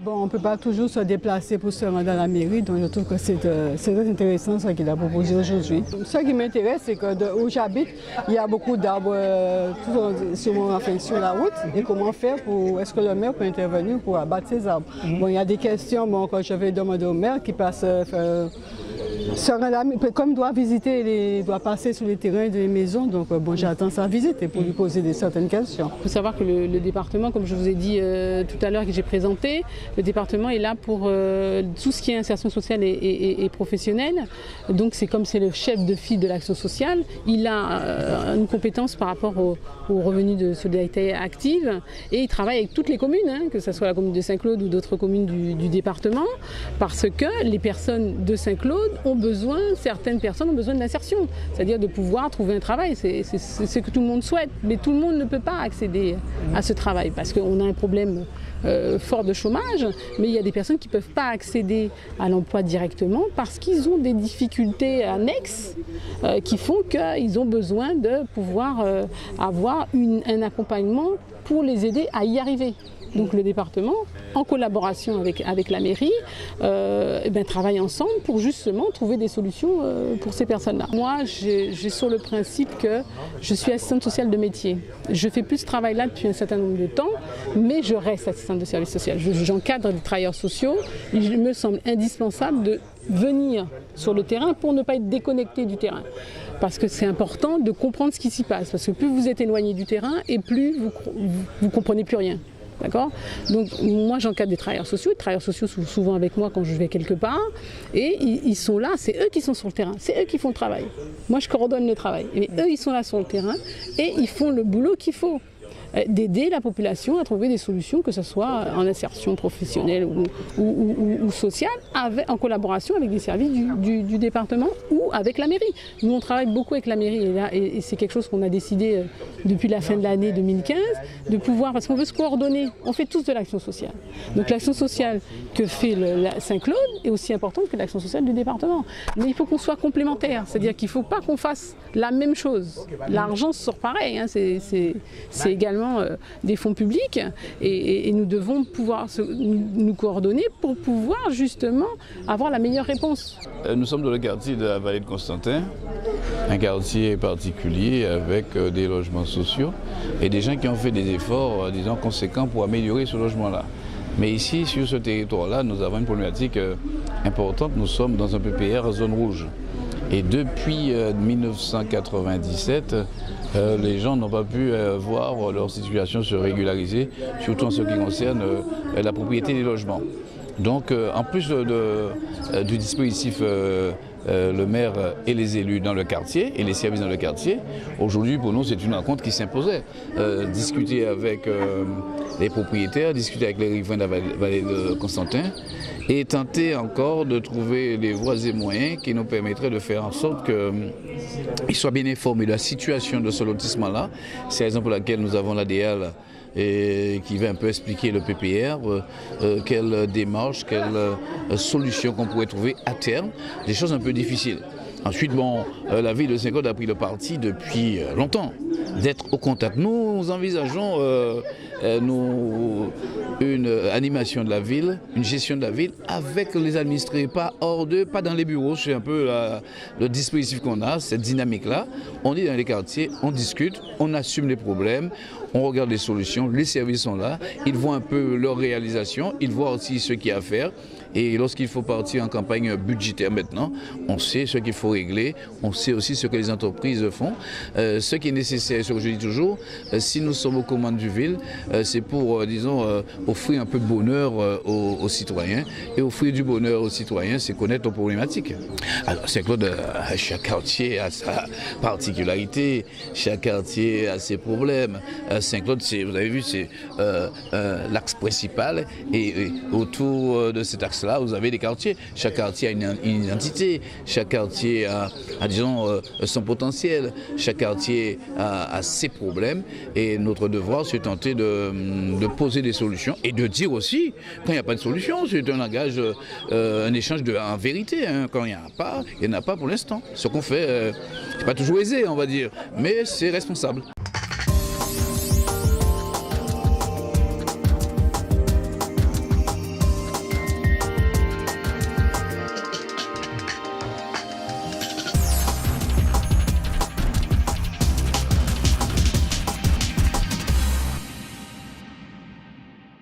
bon, on ne peut pas toujours se déplacer pour se rendre à la mairie, donc je trouve que c'est très intéressant ce qu'il a proposé aujourd'hui. Ce qui m'intéresse, c'est que où j'habite, il y a beaucoup d'arbres sur la route. Et comment faire est-ce que le maire peut intervenir pour abattre ces arbres? Bon, il y a des questions, bon, quand je vais demander au maire qui passe... comme il doit passer sur les terrains des maisons, donc bon, j'attends sa visite pour lui poser certaines questions. Il faut savoir que le département, comme je vous ai dit tout à l'heure que j'ai présenté, le département est là pour tout ce qui est insertion sociale et professionnelle. Donc c'est comme c'est le chef de file de l'action sociale, il a une compétence par rapport aux revenus de solidarité active et il travaille avec toutes les communes, hein, que ce soit la commune de Saint-Claude ou d'autres communes du département, parce que les personnes de Saint-Claude certaines personnes ont besoin de l'insertion, c'est-à-dire de pouvoir trouver un travail. C'est ce que tout le monde souhaite, mais tout le monde ne peut pas accéder à ce travail parce qu'on a un problème fort de chômage, mais il y a des personnes qui ne peuvent pas accéder à l'emploi directement parce qu'ils ont des difficultés annexes qui font qu'ils ont besoin de pouvoir avoir un accompagnement pour les aider à y arriver. Donc le département, en collaboration avec la mairie, travaille ensemble pour justement trouver des solutions pour ces personnes-là. Moi, j'ai sur le principe que je suis assistante sociale de métier. Je fais plus ce travail-là depuis un certain nombre de temps, mais je reste assistante de service social. J'encadre des travailleurs sociaux. Il me semble indispensable de venir sur le terrain pour ne pas être déconnecté du terrain. Parce que c'est important de comprendre ce qui s'y passe. Parce que plus vous êtes éloigné du terrain et plus vous comprenez plus rien. D'accord? Donc moi j'encadre des travailleurs sociaux. Les travailleurs sociaux sont souvent avec moi quand je vais quelque part et ils sont là, c'est eux qui sont sur le terrain, c'est eux qui font le travail. Moi je coordonne le travail, mais eux ils sont là sur le terrain et ils font le boulot qu'il faut. D'aider la population à trouver des solutions, que ce soit en insertion professionnelle ou sociale, en collaboration avec des services du département ou avec la mairie. Nous, on travaille beaucoup avec la mairie et c'est quelque chose qu'on a décidé depuis la fin de l'année 2015, de pouvoir, parce qu'on veut se coordonner, on fait tous de l'action sociale. Donc l'action sociale que fait Saint-Claude est aussi importante que l'action sociale du département. Mais il faut qu'on soit complémentaires, c'est-à-dire qu'il ne faut pas qu'on fasse la même chose. L'argent sort pareil, hein, c'est également des fonds publics et nous devons pouvoir nous coordonner pour pouvoir justement avoir la meilleure réponse. Nous sommes dans le quartier de la vallée de Constantin, un quartier particulier avec des logements sociaux et des gens qui ont fait des efforts, disons, conséquents pour améliorer ce logement-là. Mais ici, sur ce territoire-là, nous avons une problématique importante. Nous sommes dans un PPR zone rouge. Et depuis 1997, les gens n'ont pas pu voir leur situation se régulariser, surtout en ce qui concerne la propriété des logements. Donc, en plus du dispositif le maire et les élus dans le quartier et les services dans le quartier, aujourd'hui pour nous c'est une rencontre qui s'imposait. Discuter avec les propriétaires, discuter avec les riverains de la vallée de Constantin et tenter encore de trouver les voies et moyens qui nous permettraient de faire en sorte qu'ils soient bien informés de la situation de ce lotissement-là. C'est la raison pour laquelle nous avons l'ADL qui va un peu expliquer le PPR, quelle démarche, quelle solution qu'on pourrait trouver à terme, des choses un peu difficiles. Ensuite, bon, la ville de Saint-Claude a pris le parti depuis longtemps d'être au contact. Nous envisageons une animation de la ville, une gestion de la ville avec les administrés, pas hors d'eux, pas dans les bureaux. C'est un peu le dispositif qu'on a, cette dynamique-là. On est dans les quartiers, on discute, on assume les problèmes, on regarde les solutions, les services sont là, ils voient un peu leur réalisation, ils voient aussi ce qu'il y a à faire. Et lorsqu'il faut partir en campagne budgétaire maintenant, on sait ce qu'il faut régler, on sait aussi ce que les entreprises font. Ce qui est nécessaire, ce que je dis toujours, si nous sommes aux commandes du ville, c'est pour, disons, offrir un peu de bonheur aux citoyens. Et offrir du bonheur aux citoyens, c'est connaître nos problématiques. Alors, Saint-Claude, chaque quartier a sa particularité, chaque quartier a ses problèmes. Saint-Claude, vous avez vu, c'est l'axe principal. Et autour de cet axe-là, vous avez des quartiers. Chaque quartier a une identité, chaque quartier a disons, son potentiel, chaque quartier a ses problèmes. Et notre devoir, c'est tenter de poser des solutions et de dire aussi, quand il n'y a pas de solution, c'est un langage, un échange en vérité. Hein. Quand il n'y en a pas, il n'y en a pas pour l'instant. Ce qu'on fait, c'est pas toujours aisé, on va dire, mais c'est responsable.